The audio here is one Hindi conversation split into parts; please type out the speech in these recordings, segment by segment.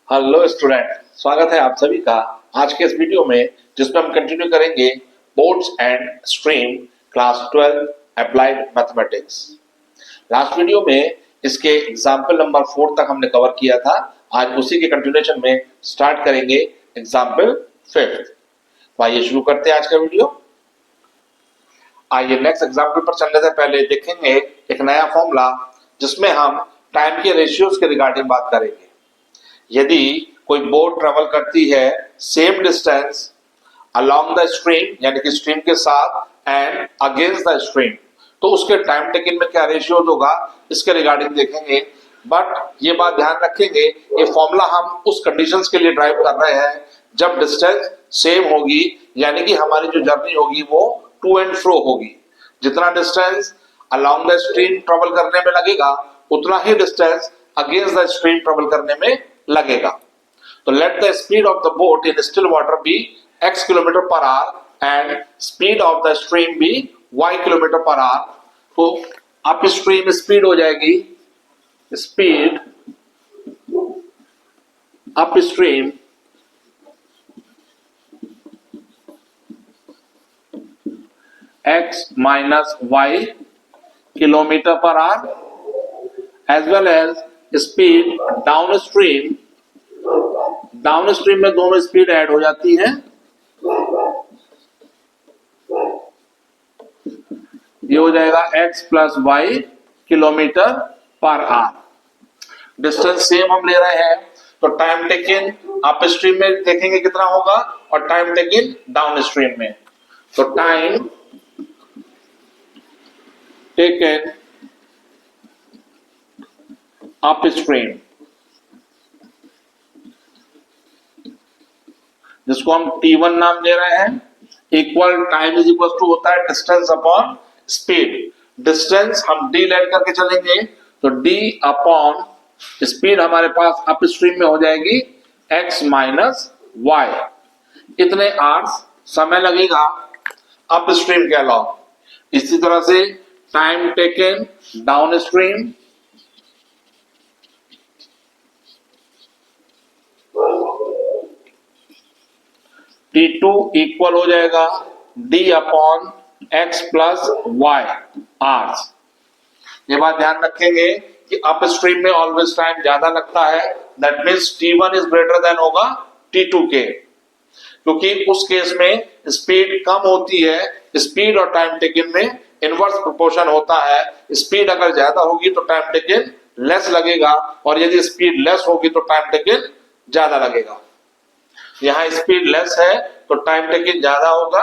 हेलो स्टूडेंट, स्वागत है आप सभी का आज के इस वीडियो में, जिसमें हम कंटिन्यू करेंगे boards and stream class 12 applied mathematics. Last video में इसके एग्जाम्पल नंबर 4 तक हमने कवर किया था। आज उसी के कंटिन्यूएशन में स्टार्ट करेंगे एग्जाम्पल 5। तो आइए शुरू करते हैं आज का वीडियो। आइए नेक्स्ट एग्जाम्पल पर चलने से पहले देखेंगे एक नया फॉर्मूला, जिसमें हम टाइम के रेशियोज के रिगार्डिंग बात करेंगे। यदि कोई बोट ट्रेवल करती है same distance along the stream, यानी कि स्ट्रीम के साथ, एंड अगेंस्ट द स्ट्रीम, तो उसके टाइम टेकिंग में क्या रेशियोज होगा, इसके रिगार्डिंग देखेंगे। बट ये बात ध्यान रखेंगे, ये फॉर्मूला हम उस कंडीशंस के लिए ड्राइव कर रहे हैं जब डिस्टेंस सेम होगी, यानी कि हमारी जो जर्नी होगी वो टू एंड फ्रो होगी। जितना distance along the stream travel करने में लगेगा, उतना ही distance against the stream travel करने में लगेगा। तो let the speed of the boat in still water be x kilometre per hour and speed of the stream be y kilometre per hour. तो अप स्ट्रीम स्पीड हो जाएगी, speed upstream x minus y kilometre per hour, as well as speed downstream में दोनों स्पीड ऐड हो जाती है, ये हो जाएगा x plus y kilometre per hour. Distance same हम ले रहे हैं, तो टाइम टेकिन अप स्ट्रीम में देखेंगे कितना होगा और टाइम टेकिन डाउन स्ट्रीम में। तो टाइम टेकन अप स्ट्रीम, जिसको हम T1 नाम दे रहे हैं, equal time is equal to होता है डिस्टेंस अपॉन स्पीड। डिस्टेंस हम d लेट करके चलेंगे, तो d अपॉन स्पीड हमारे पास अप स्ट्रीम में हो जाएगी x माइनस y। इतने आवर्स समय लगेगा अप स्ट्रीम के अलावा। इसी तरह से time taken down stream, T2 equal हो जाएगा D upon x plus y hours. ये बात ध्यान रखेंगे कि अप स्ट्रीम में ऑलवेज टाइम ज्यादा लगता है, that means T1 is greater than होगा T2 के, क्योंकि उस केस में स्पीड कम होती है। स्पीड और टाइम टेकिन में इनवर्स प्रोपोर्शन होता है। स्पीड अगर ज्यादा होगी तो टाइम टेकिन लेस लगेगा, और यदि स्पीड लेस होगी तो टाइम टेकिन ज्यादा लगेगा। यहाँ स्पीड लेस है तो टाइम टेकिन ज्यादा होगा।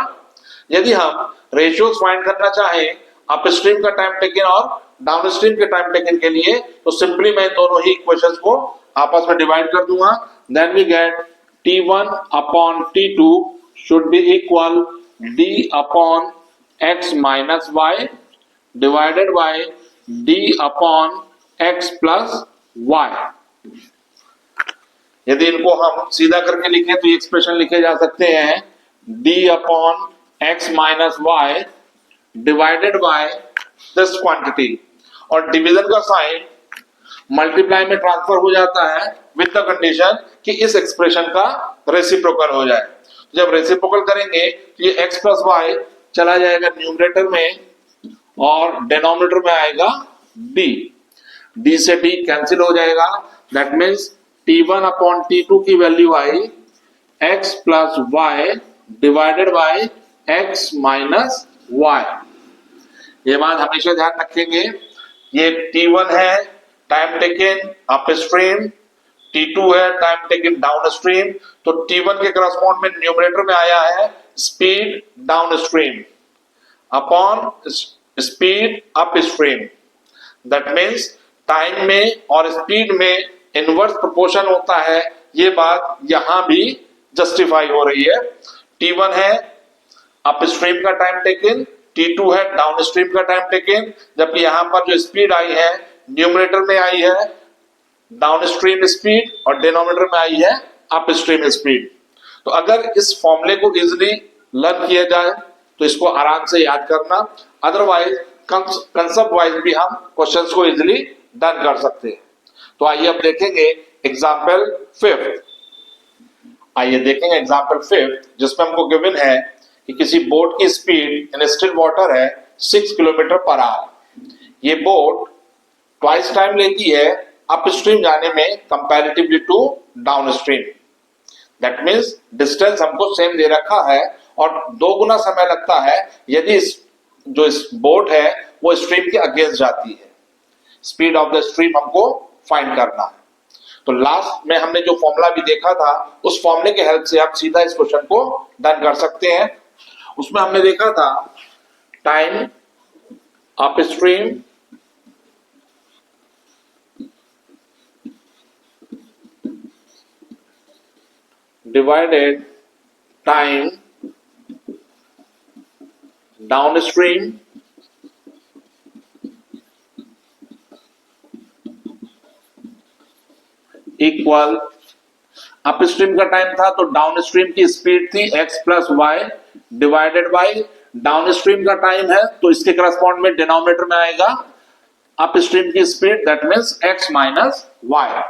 यदि हम रेशियोज फाइंड करना चाहें अप स्ट्रीम का टाइम टेकिन और डाउन स्ट्रीम के टाइम टेकिन के लिए, तो सिंपली मैं दोनों ही इक्वेशंस को आपस में डिवाइड कर दूंगा। Then we get T1 upon T2 should be equal D upon x minus y divided by D upon x plus y। यदि इनको हम सीधा करके लिखें तो ये एक्सप्रेशन लिखे जा सकते हैं d upon x minus y divided by this quantity, और डिवीजन का साइन मल्टीप्लाई में ट्रांसफर हो जाता है विद द कंडीशन कि इस एक्सप्रेशन का रेसिप्रोकल हो जाए। जब रेसिप्रोकल करेंगे तो ये x प्लस वाई चला जाएगा न्यूमरेटर में और डिनोमिनेटर में आएगा d से d कैंसिल हो जाएगा। That means T1 upon T2 की वैल्यू आई x plus y divided by x minus y. ये बात हमेशा ध्यान रखेंगे। ये T1 है time taken up stream, T2 है टाइम टेकन डाउन स्ट्रीम। तो T1 के करस्पॉन्ड में न्यूमरेटर में आया है speed down stream upon speed up stream. That means time में और स्पीड में इनवर्स प्रोपोर्शन होता है। ये बात यहां भी जस्टिफाई हो रही है। T1 है अप स्ट्रीम का टाइम टेकन, T2 है डाउन स्ट्रीम का टाइम टेकन, जबकि यहां पर जो स्पीड आई है न्यूमरेटर में आई है डाउन स्ट्रीम स्पीड और डिनोमिनेटर में आई है अप स्ट्रीम स्पीड। तो अगर इस फॉर्मूले को इजिली लर्न किया जाए तो इसको आराम से याद करना, अदरवाइज कंसेप्ट वाइज भी हम क्वेश्चंस को इजिली डन कर सकते हैं। तो आइए अब देखेंगे एग्जाम्पल फिफ्थ। आइए देखेंगे एग्जाम्पल फिफ्थ, जिसमें हमको गिवन है कि किसी बोट की स्पीड इन स्टिल वाटर है 6 किलोमीटर पर आवर। ये बोट ट्वाइस टाइम लेती है अप स्ट्रीम जाने में comparatively to down stream. That means distance हमको सेम दे रखा है और 2 गुना समय लगता है यदि इस बोट है वो स्ट्रीम के अगेंस्ट जाती है। स्पीड ऑफ द स्ट्रीम हमको फाइंड करना है। तो लास्ट में हमने जो फॉर्मूला भी देखा था उस फॉर्मूले की हेल्प से आप सीधा इस क्वेश्चन को डन कर सकते हैं। उसमें हमने देखा था time upstream divided time downstream equal upstream का टाइम था तो डाउनस्ट्रीम की स्पीड थी x plus y divided by downstream का टाइम है तो इसके करस्पॉन्ड में डिनोमिनेटर में आएगा अपस्ट्रीम की speed, that means x minus y.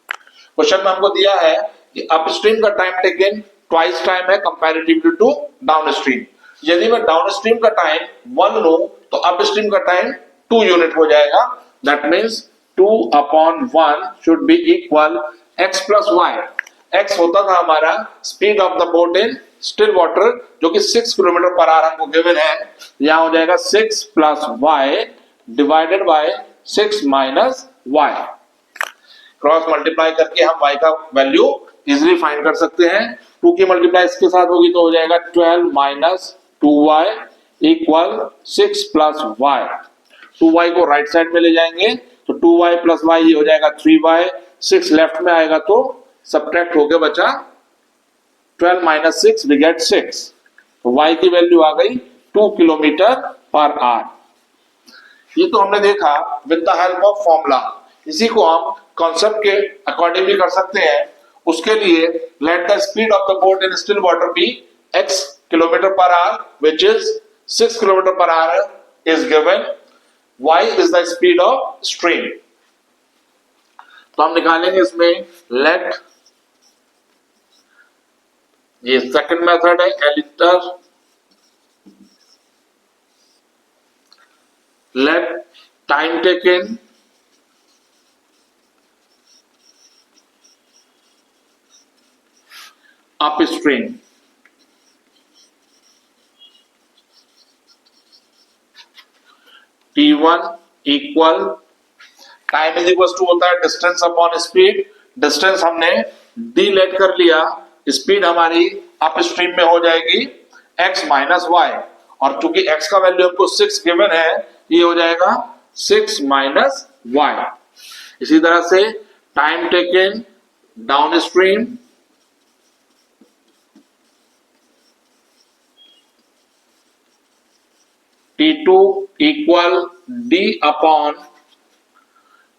Question में हमको दिया है कि अपस्ट्रीम का टाइम टेकन ट्वाइस टाइम है कंपैरेटिवली टू डाउनस्ट्रीम। यदि मैं डाउनस्ट्रीम का टाइम 1 लूं तो अपस्ट्रीम का टाइम 2 यूनिट हो जाएगा। That means 2/1 should be equal x plus y. x होता था हमारा speed of the boat in still water जो कि 6 किलोमीटर पर आवर हमको गिवन है। यहां हो जाएगा 6 plus y divided by 6 minus y. Cross multiply करके हम y का वैल्यू इजिली फाइंड कर सकते हैं। 2 की मल्टीप्लाई इसके साथ होगी तो हो जाएगा 12 minus 2y equal 6 plus y. 2y को राइट साइड में ले जाएंगे तो 2y प्लस वाई हो जाएगा 3y। 6 लेफ्ट में आएगा तो सब्ट्रैक्ट होके बचा 12 माइनस 6 वी गेट 6। तो y की वैल्यू आ गई 2 किलोमीटर पर आवर। ये तो हमने देखा with the help of formula. इसी को हम कॉन्सेप्ट के अकॉर्डिंग भी कर सकते हैं। उसके लिए let the speed of the boat in still water be x kilometre per hour which is 6 kilometre per hour is given. y is the speed of stream. तो हम निकालेंगे इसमें लेट, ये सेकंड मेथड है aliter, let time taken upstream t1 equal time is equal to होता है डिस्टेंस अपॉन स्पीड। डिस्टेंस हमने d लेट कर लिया, स्पीड हमारी अपस्ट्रीम में हो जाएगी x माइनस वाई और चूंकि x का वैल्यू हमको 6 गिवन है ये हो जाएगा 6 माइनस वाई। इसी तरह से time taken downstream T2 equal D upon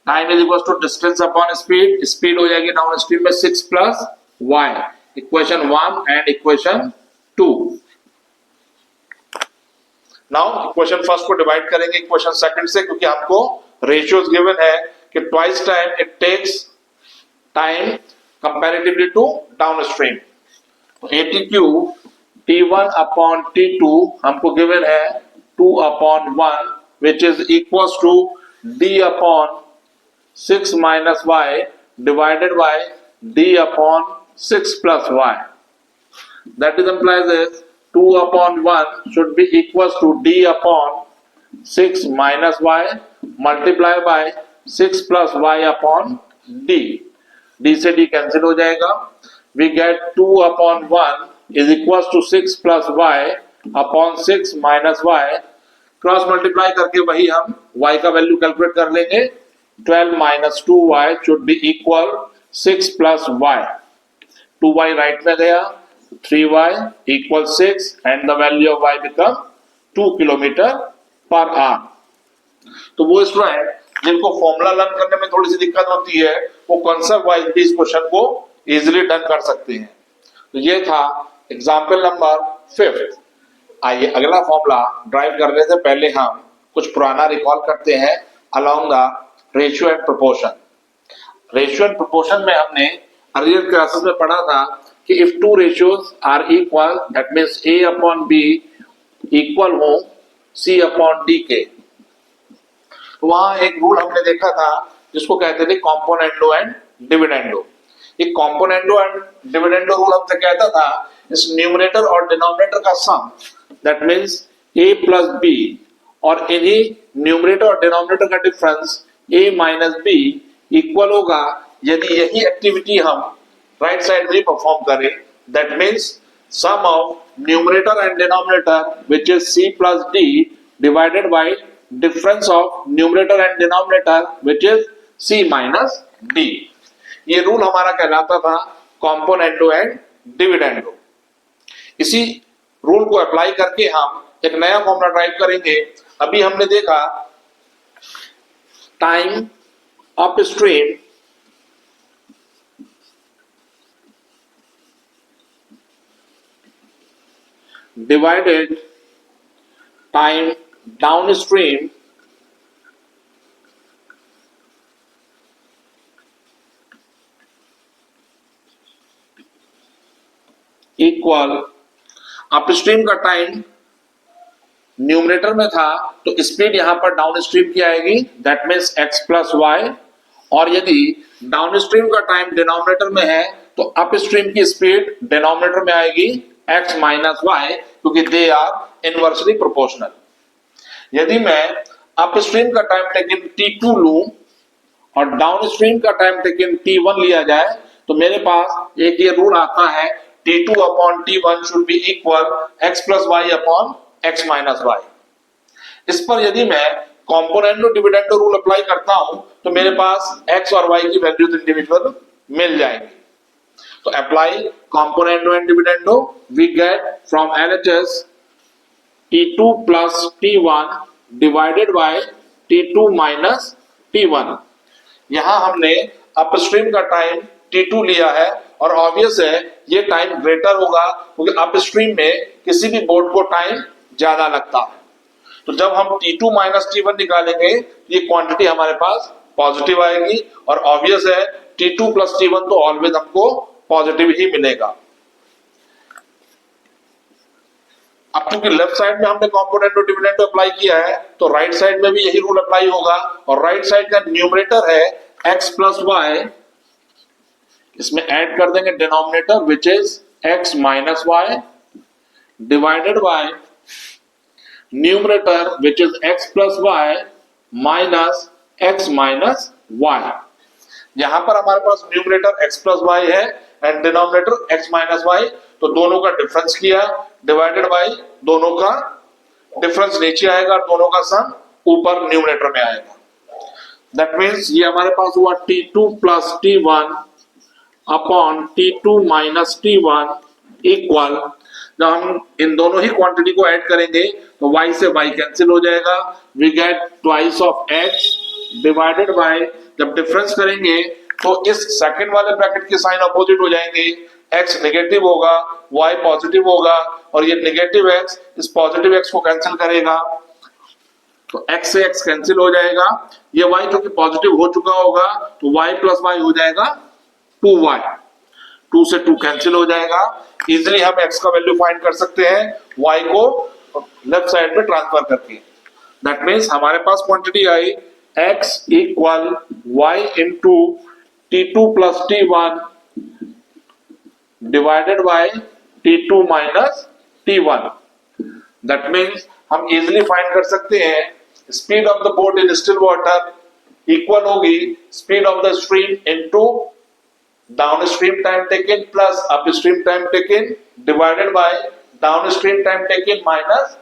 time is equal to distance upon speed. Speed हो जाएगी डाउन स्ट्रीम में 6 plus y. Equation 1 and equation 2। Now equation first को डिवाइड करेंगे इक्वेशन सेकंड से, क्योंकि हमको रेशियोज गिवन है कि twice time it takes time comparatively to down stream. तो ATQ T1 अपॉन T2 हमको गिवन है 2/1 which is equals to D upon 6 minus y divided by D upon 6 plus y. That is implies is 2/1 should be equals to D upon 6 minus y multiplied by 6 plus y upon D. D से D cancel हो जाएगा। We get 2/1 is equals to 6 plus y upon 6 minus y. Cross multiply करके वही हम y का वैल्यू कैलकुलेट कर लेंगे। 12 minus 2y should be equal 6 plus y. 2y right में गया, 3y equal 6 and the value of y become 2 kilometre per hour. तो वो स्टूडेंट जिनको फॉर्मूला लर्न करने में थोड़ी सी दिक्कत होती है वो कॉन्सेप्ट वाइज भी इस क्वेश्चन को इजीली डन कर सकते हैं। तो ये था एग्जाम्पल नंबर 5। आइए अगला फॉर्मूला ड्राइव करने से पहले हम कुछ पुराना रिकॉल करते हैं along the ratio and proportion. Ratio and proportion में हमने अर्लियर क्लासेस में पढ़ा था कि if two ratios are equal that means A upon B equal हो सी अपॉन डी के। तो वहां एक रूल हमने देखा था जिसको कहते थे कॉम्पोनेंडो एंड डिविडेंडो। ये कॉम्पोनेंडो एंड डिविडेंडो रूल हमसे कहता था इस न्यूमरेटर और डिनोमिनेटर का sum that means a plus B और इन्हीं न्यूमरेटर और डिनोमिनेटर का difference a minus B equal होगा यदि यही एक्टिविटी हम राइट साइड में परफॉर्म करें that means sum of numerator and denominator which is c plus d divided by difference of numerator and denominator which is c minus d। ये रूल हमारा कहलाता था कॉम्पोनेंडो एंड डिविडेंडो। इसी रूल को अप्लाई करके हम एक नया फॉर्मूला ड्राइव करेंगे। अभी हमने देखा time upstream divided time downstream equal upstream का टाइम न्यूमरेटर में था तो स्पीड यहां पर डाउनस्ट्रीम की आएगी that means x plus y, और यदि डाउनस्ट्रीम का टाइम डिनोमिनेटर में है तो अपस्ट्रीम की स्पीड डिनोमिनेटर में आएगी x माइनस वाई, क्योंकि दे आर इनवर्सली प्रोपोर्शनल। यदि मैं अपस्ट्रीम का टाइम टेकन t2 लूं और डाउनस्ट्रीम का टाइम टेकन t1 लिया जाए तो मेरे पास एक ये रूल आता है t2 upon t1 should be equal x plus y upon x minus y. इस पर यदि मैं कॉम्पोनेंडो डिविडेंडो रूल अप्लाई करता हूं तो मेरे पास x और y की वैल्यूज इंडिविजुअल मिल जाएंगी। तो apply componendo and dividendo we get from LHS t2 plus t1 divided by t2 minus t1। यहां हमने अपस्ट्रीम का टाइम t2 लिया है और ऑब्वियस है ये टाइम ग्रेटर होगा क्योंकि अपस्ट्रीम में किसी भी बोट को टाइम ज्यादा लगता है। तो जब हम t2 माइनस t1 निकालेंगे ये क्वांटिटी हमारे पास पॉजिटिव आएगी और ऑब्वियस है t2 प्लस t1 तो ऑलवेज हमको पॉजिटिव ही मिलेगा। अब क्योंकि लेफ्ट साइड में हमने कॉम्पोनेंट और डिविडेंड अप्लाई किया है तो राइट साइड में भी यही रूल अप्लाई होगा और राइट साइड का न्यूमरेटर है x प्लस वाई, इसमें ऐड कर देंगे denominator which is x minus y divided by numerator which is x plus y minus x minus y. यहां पर हमारे पास न्यूमरेटर x प्लस वाई है and denominator x minus y, तो दोनों का डिफरेंस किया डिवाइडेड बाय दोनों का डिफरेंस नीचे आएगा और दोनों का सम ऊपर न्यूमरेटर में आएगा। दैट मीन्स ये हमारे पास हुआ t2 plus t1 upon t2 minus t1 equal, जब हम इन दोनों ही क्वांटिटी को ऐड करेंगे तो y से y कैंसिल हो जाएगा, we get twice of x divided by, जब डिफरेंस करेंगे तो इस सेकंड वाले ब्रैकेट के साइन अपोजिट हो जाएंगे, x नेगेटिव होगा y पॉजिटिव होगा और ये नेगेटिव x इस पॉजिटिव x को कैंसिल करेगा तो x से x कैंसिल हो जाएगा, ये y जो कि पॉजिटिव हो चुका होगा तो y प्लस y हो जाएगा 2y, 2 से 2 कैंसिल हो जाएगा। इजिली हम x का वैल्यू फाइंड कर सकते हैं y को लेफ्ट साइड में ट्रांसफर करके। दैट मीन्स हमारे पास क्वांटिटी आई x equal y into t2 plus t1 divided by t2 minus t1। That means हम इजिली फाइंड कर सकते हैं speed of the boat in still water equal होगी speed of the stream into downstream time taken plus upstream time taken divided by downstream time taken minus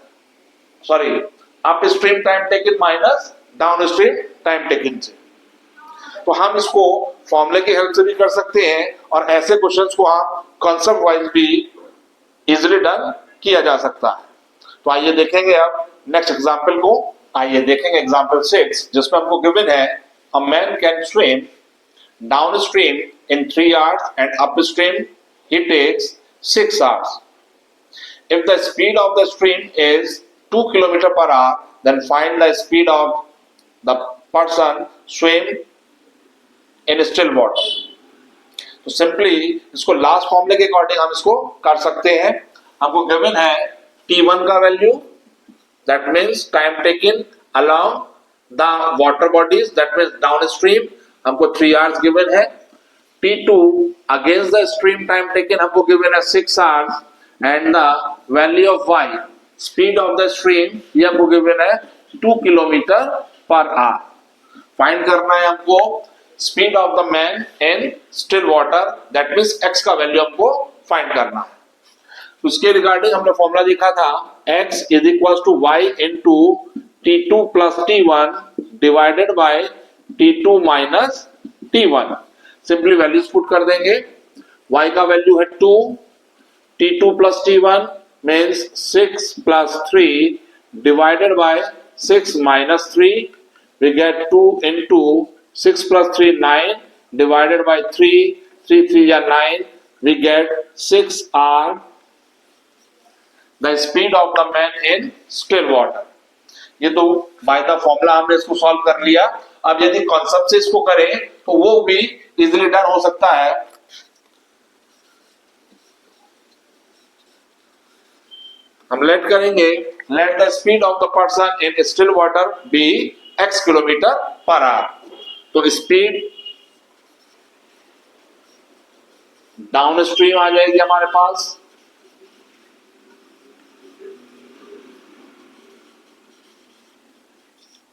upstream time taken minus downstream time taken से। तो हम इसको फॉर्मूले की हेल्प से भी कर सकते हैं और ऐसे क्वेश्चंस को हम कॉन्सेप्ट वाइज भी इजिली डन किया जा सकता है। तो आइए देखेंगे अब नेक्स्ट एग्जांपल को। आइए देखेंगे एग्जांपल 6 जिसमें हमको गिवन है a man can swim downstream in 3 hours and upstream he takes 6 hours. If the speed of the stream is 2 km per hour, then find the speed of the person swim in still water. तो सिंपली इसको लास्ट फॉर्मूले के अकॉर्डिंग हम इसको कर सकते हैं। हमको गिवन है T1 का value, that means time taken along the water bodies, that means down stream, हमको 3 आवर्स गिवन है। T2 against the stream time taken हमको गिवन है 6 hours, and the value of y, speed of the stream, ये हमको गिवन है 2 किलोमीटर पर आवर। फाइंड करना है हमको speed of the man in still water, that means x का वैल्यू हमको फाइंड करना है। उसके रिगार्डिंग हमने फॉर्मूला देखा था x is equal to y into T2 plus T1 divided by T2 minus T1। Simply values put कर देंगे। y का वैल्यू है 2, T2 plus T1 means 6 plus 3 divided by 6 minus 3, we get 2 into 6 plus 3 9 divided by 3, 3 3 या 9, we get 6 hour the speed of the man in still water। ये तो बाय द फॉर्मूला हमने इसको सॉल्व कर लिया। अब यदि कॉन्सेप्ट से इसको करें तो वो भी इजीली डन हो सकता है। हम लेट करेंगे, let the speed of the person in still water be x kilometre per hour. तो स्पीड डाउन स्ट्रीम आ जाएगी हमारे पास,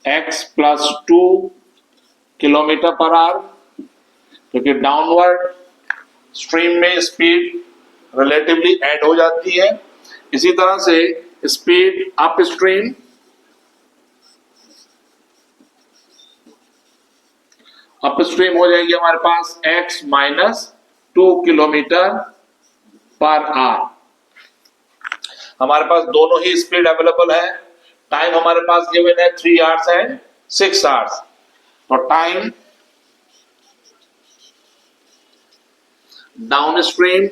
x plus 2 kilometre per hour, क्योंकि डाउनवर्ड स्ट्रीम में स्पीड रिलेटिवली ऐड हो जाती है। इसी तरह से स्पीड अप स्ट्रीम अपस्ट्रीम हो जाएगी हमारे पास x minus 2 kilometre per hour. हमारे पास दोनों ही स्पीड अवेलेबल है। टाइम हमारे पास गिवन है 3 आवर्स एंड 6 आवर्स। तो time downstream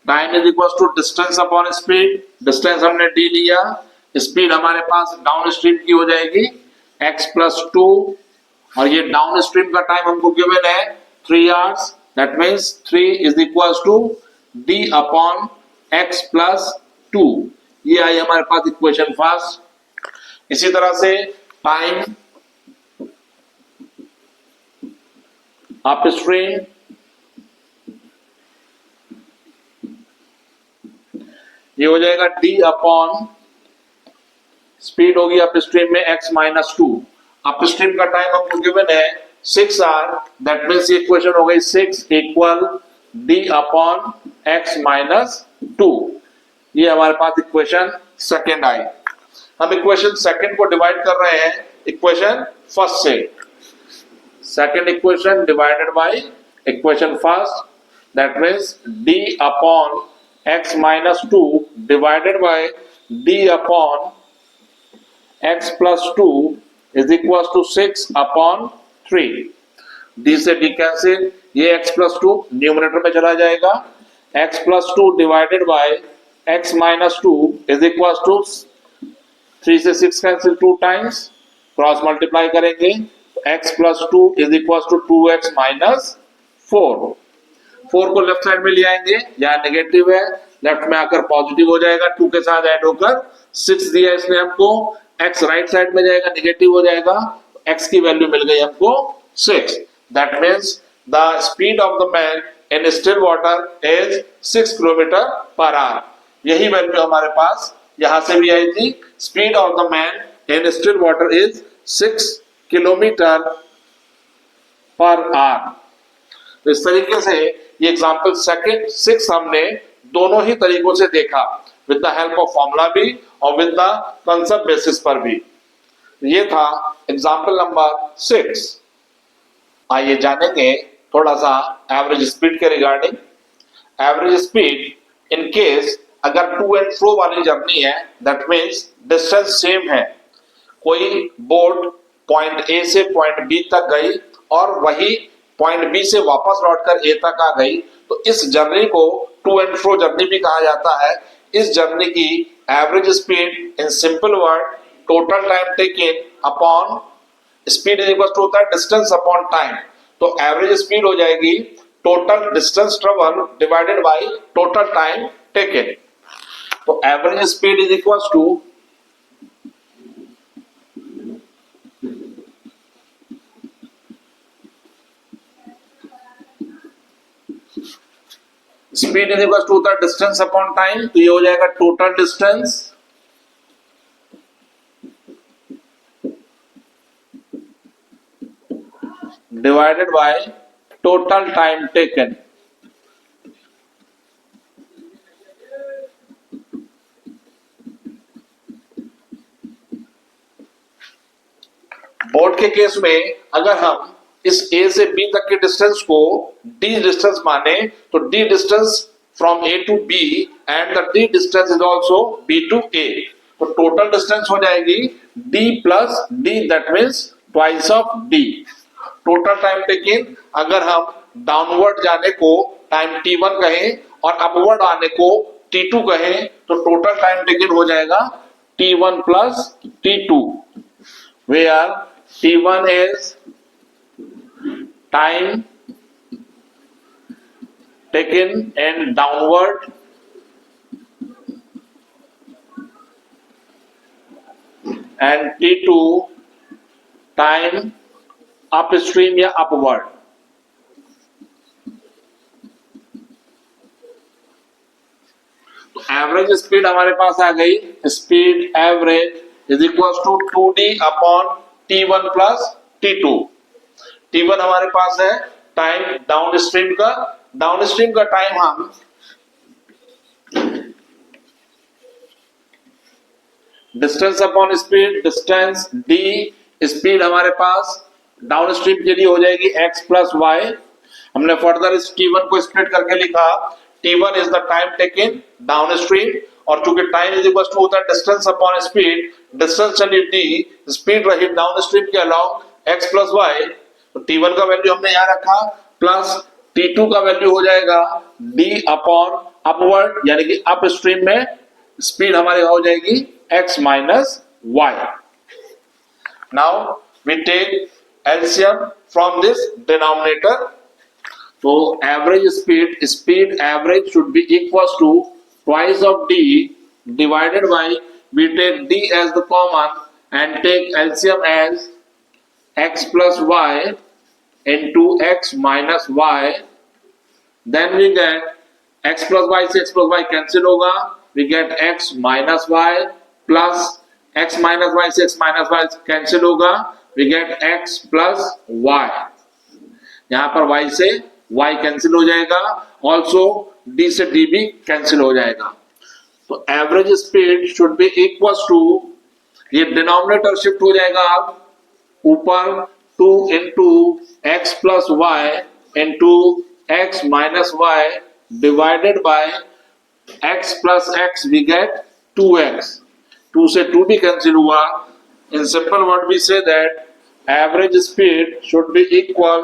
time is equal to distance upon speed. Distance हमने d लिया, स्पीड हमारे पास डाउन स्ट्रीम की हो जाएगी x प्लस 2, और ये डाउन स्ट्रीम का टाइम हमको गिवन है 3 hours, that means 3 is equal to d upon x plus 2। ये आई हमारे पास इक्वेशन फर्स्ट। इसी तरह से टाइम अप स्ट्रीम ये हो जाएगा d अपॉन स्पीड होगी अप स्ट्रीम में x माइनस 2। अप स्ट्रीम का टाइम हमको गिवन है 6 आवर, दैट मीन्स ये इक्वेशन हो गई 6 equal d upon x minus 2। ये हमारे पास इक्वेशन सेकेंड आई। हम इक्वेशन सेकेंड को डिवाइड कर रहे हैं इक्वेशन फर्स्ट से। Second equation divided by equation first, that means d upon x minus 2 divided by d upon x plus 2 is equal to 6 upon 3। d से d कैंसिल, ये x प्लस 2 न्यूमरेटर में चला जाएगा। x plus 2 divided by x minus 2 is equal to 3 से 6 कैंसिल 2 टाइम्स, क्रॉस मल्टीप्लाई करेंगे, x plus 2 is equal to 2x minus 4। 4 को लेफ्ट साइड में ले आएंगे, यहाँ नेगेटिव है, लेफ्ट में आकर पॉजिटिव हो जाएगा, 2 के साथ ऐड होकर 6 दिया इसने हमको, x राइट साइड में जाएगा नेगेटिव हो जाएगा, x की वैल्यू मिल गई हमको 6। That means the speed of the man in still water is 6 kilometre per our. यही वैल्यू हमारे पास यहां से भी आई थी, speed of the man in still water is 6 kilometre per hour. तो इस तरीके से ये एग्जाम्पल सेकेंड 6 हमने दोनों ही तरीकों से देखा, with the help of formula भी और विद द कंसेप्ट बेसिस पर भी। ये था एग्जाम्पल नंबर 6। आइए जानेंगे थोड़ा सा एवरेज स्पीड के regarding. Average speed in case अगर टू एंड फ्रो वाली जर्नी है, दैट मीन्स डिस्टेंस सेम है, कोई बोट पॉइंट ए से पॉइंट बी तक गई और वही पॉइंट बी से वापस लौटकर ए तक आ गई, तो इस जर्नी को टू एंड फ्रो जर्नी भी कहा जाता है। इस जर्नी की average speed in simple word total time taken upon speed is equal to होता है डिस्टेंस अपॉन टाइम। तो एवरेज स्पीड हो जाएगी total distance travel divided by total time taken. तो average speed is equal to speed is equal to होता है डिस्टेंस अपॉन टाइम। तो ये हो जाएगा total distance divided by total time taken. Board के केस में अगर हम इस A से B तक के डिस्टेंस को D डिस्टेंस माने तो D distance from A to B and the D distance is also B to A। तो टोटल डिस्टेंस हो जाएगी D plus D, that means twice of D। Total time taking अगर हम डाउनवर्ड जाने को टाइम T1 कहें और अपवर्ड आने को T2 कहें तो टोटल टाइम टेकिंग हो जाएगा T1 plus T2, where T1 is time taken in downward and T2 time upstream या upward। तो एवरेज स्पीड हमारे पास आ गई, speed average is equal to 2D upon T1 plus T2। T1 हमारे पास है टाइम डाउन स्ट्रीम का टाइम हम distance upon speed, distance D, speed हमारे पास डाउन स्ट्रीम के लिए हो जाएगी x प्लस वाई। हमने फर्दर इस T1 को स्प्लिट करके लिखा T1 is the time taken down stream, और चूंकि टाइम इज इक्वल टू होता है डिस्टेंस अपॉन स्पीड, डिस्टेंस चली D, स्पीड रही डाउन स्ट्रीम के अलोंग x प्लस वाई। तो T1 का वैल्यू हमने यहाँ रखा प्लस T2 का वैल्यू हो जाएगा D अपॉन अपवर्ड, यानी कि अप स्ट्रीम में स्पीड हमारे हो जाएगी x minus Y. Now we take LCM from this denominator. तो average speed average should be equal to twice of D divided by, we take D as the common and take LCM as x plus y into x minus y, then we get x plus y से x plus y cancel होगा, we get x minus y plus x minus y से x minus y cancel होगा, we get x plus y। यहाँ पर y से y cancel हो जाएगा, also D से D भी cancel हो जाएगा। तो average speed should be equal to, ये डिनोमिनेटर शिफ्ट हो जाएगा अब ऊपर 2 into x plus y into x minus y divided by x plus x, we get 2x। 2 से 2 भी कैंसिल हुआ। In simple word we say that average speed should be equal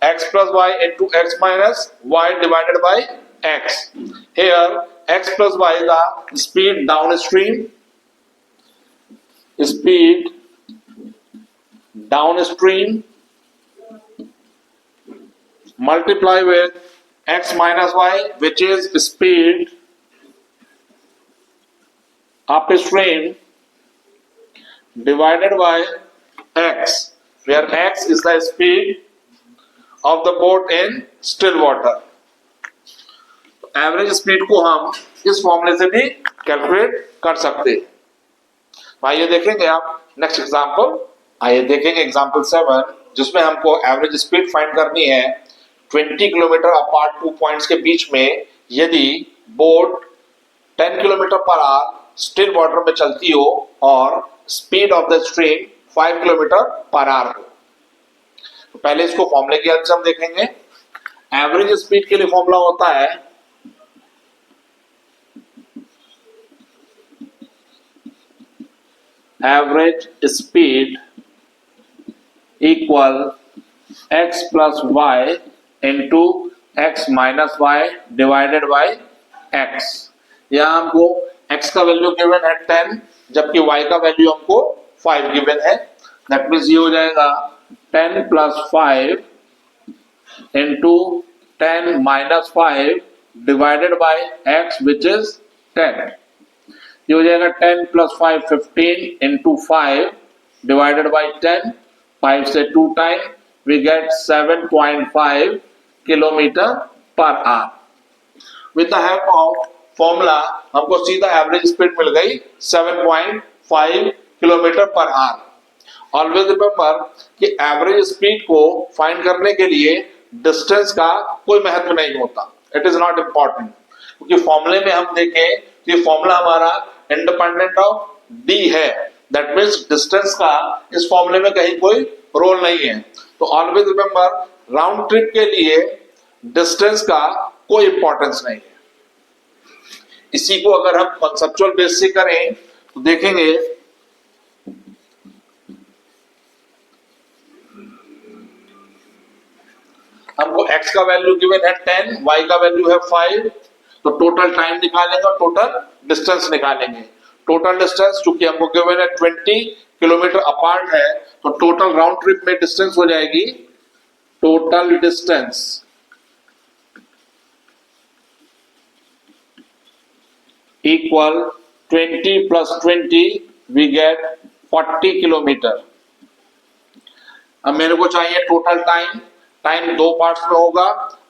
x plus y into x minus y divided by x। Here x plus y is the speed downstream, multiply with x minus y, which is speed upstream divided by x, where x is the speed of the boat in still water। Average speed को हम इस फॉर्मूले से भी कैलकुलेट कर सकते हैं। आइए देखेंगे आप नेक्स्ट एग्जांपल। आइए देखेंगे एग्जांपल 7, जिसमें हमको एवरेज स्पीड फाइंड करनी है 20 किलोमीटर अपार्ट 2 पॉइंट्स के बीच में, यदि boat 10 kilometre per our still water में चलती हो और speed of the stream 5 kilometre per our हो। तो पहले इसको फॉर्मूले की हेल्प से हम देखेंगे। एवरेज स्पीड के लिए फॉर्मूला होता है average speed equal x plus y into x minus y divided by x। यहां हमको x का वैल्यू गिवन है 10 जबकि y का वैल्यू हमको 5 गिवन है। दैट मीन्स ये हो जाएगा 10 plus 5 into 10 minus 5 divided by x which is 10। ये हो जाएगा 10 प्लस 5 15 इंटू 5 डिवाइडेड बाय 10, 5 से 2 time we get 7.5 kilometre per hour. With the help of formula हमको सीधा एवरेज स्पीड मिल गई 7.5 kilometre per hour. Always remember कि एवरेज स्पीड को फाइंड करने के लिए डिस्टेंस का कोई महत्व नहीं होता, इट इज नॉट इंपॉर्टेंट, क्योंकि फॉर्मूले में हम देखें तो ये फॉर्मूला हमारा इंडिपेंडेंट ऑफ डी है। दैट मीन्स डिस्टेंस का इस फॉर्मूले में कहीं कोई रोल नहीं है। तो ऑलवेज रिमेंबर राउंड ट्रिप के लिए डिस्टेंस का कोई इंपॉर्टेंस नहीं है। इसी को अगर हम कॉन्सेप्चुअल बेस से करें तो देखेंगे हमको x का वैल्यू गिवन है 10, y का वैल्यू है 5, तो टोटल टाइम निकालेंगे और टोटल डिस्टेंस निकालेंगे। टोटल डिस्टेंस चूंकि हमको गिवन है 20 किलोमीटर अपार्ट है, तो टोटल राउंड ट्रिप में डिस्टेंस हो जाएगी, total distance equal 20 plus 20 we get 40 kilometre. अब मेरे को चाहिए टोटल टाइम। टाइम दो पार्ट्स में होगा,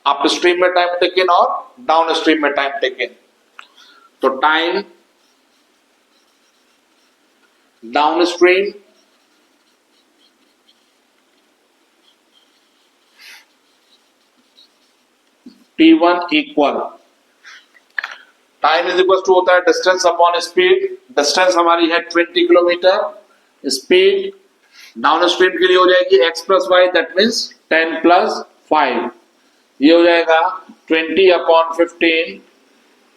अप स्ट्रीम में टाइम टेकन और डाउन स्ट्रीम में टाइम टेकन। तो time downstream T1 equal time is equal to होता है डिस्टेंस अपॉन स्पीड। डिस्टेंस हमारी है 20 किलोमीटर, स्पीड डाउन स्ट्रीम के लिए हो जाएगी x plus y, that means 10 plus 5। ये हो जाएगा 20 अपॉन 15,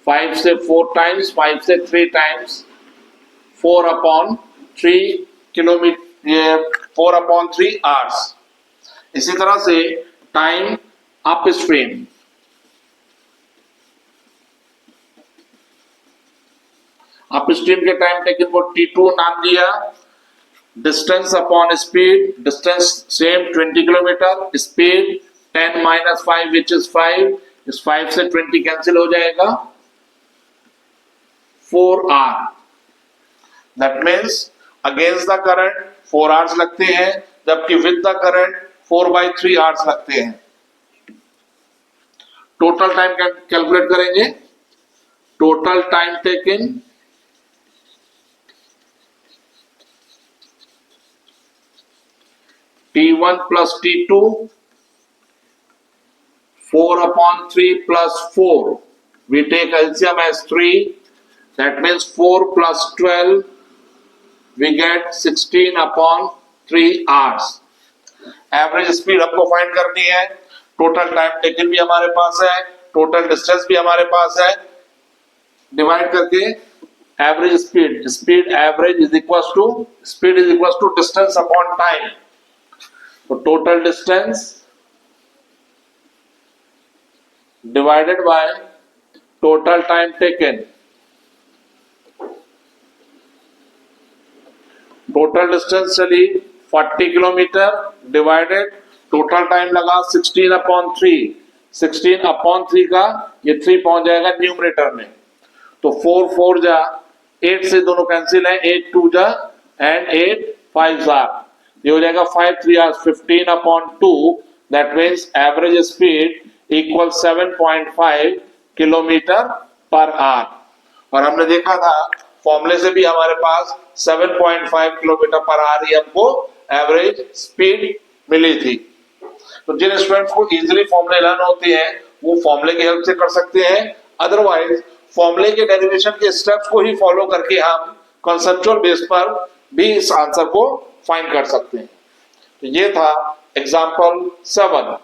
5 से 4 टाइम्स, 5 से 3 times, 4 upon 3 kilometre, 4 upon 3 hours. इसी तरह से time upstream up stream के टाइम टेकन को T2 नाम दिया। Distance upon speed, distance same 20 kilometre, speed 10 minus 5 which is 5, इस 5 से 20 कैंसिल हो जाएगा, 4 hour. That means against the current 4 hours लगते हैं, जबकि विद द करंट 4/3 आवर्स लगते हैं। टोटल टाइम कैलकुलेट करेंगे। Total time taken T1 plus T2, 4 upon 3 plus 4. We take LCM as 3. That means 4 plus 12. We get 16 upon 3 hours. Average speed हमको फाइंड करनी है। टोटल टाइम टेकन भी हमारे पास है, टोटल डिस्टेंस भी हमारे पास है। डिवाइड करके average speed, speed average is equal to distance upon time. तो total distance divided by total time taken, total distance चली 40 किलोमीटर डिवाइडेड टोटल टाइम लगा 16 अपॉन 3। 16 अपॉन 3 का ये 3 पहुंच जाएगा न्यूमरेटर में, तो 4 4 जा 8 से दोनों कैंसिल है, 8 2 जा एंड 8 5 जा, ये हो जाएगा 5 3 hours 15 upon 2। That means average speed equal 7.5 kilometre per our. और हमने देखा था फॉर्मूले से भी हमारे पास 7.5 किलोमीटर पर आवर ही हमको एवरेज स्पीड मिली थी। तो जिन स्टूडेंट्स को इजीली फॉर्मूले लर्न होते हैं वो फॉर्मूले की हेल्प से कर सकते हैं, अदरवाइज फॉर्मूले के डेरिवेशन के स्टेप्स को ही फॉलो करके हम कॉन्सेप्चुअल बेस पर भी इस आंसर को फाइंड कर सकते हैं। तो ये था एग्जाम्पल 7।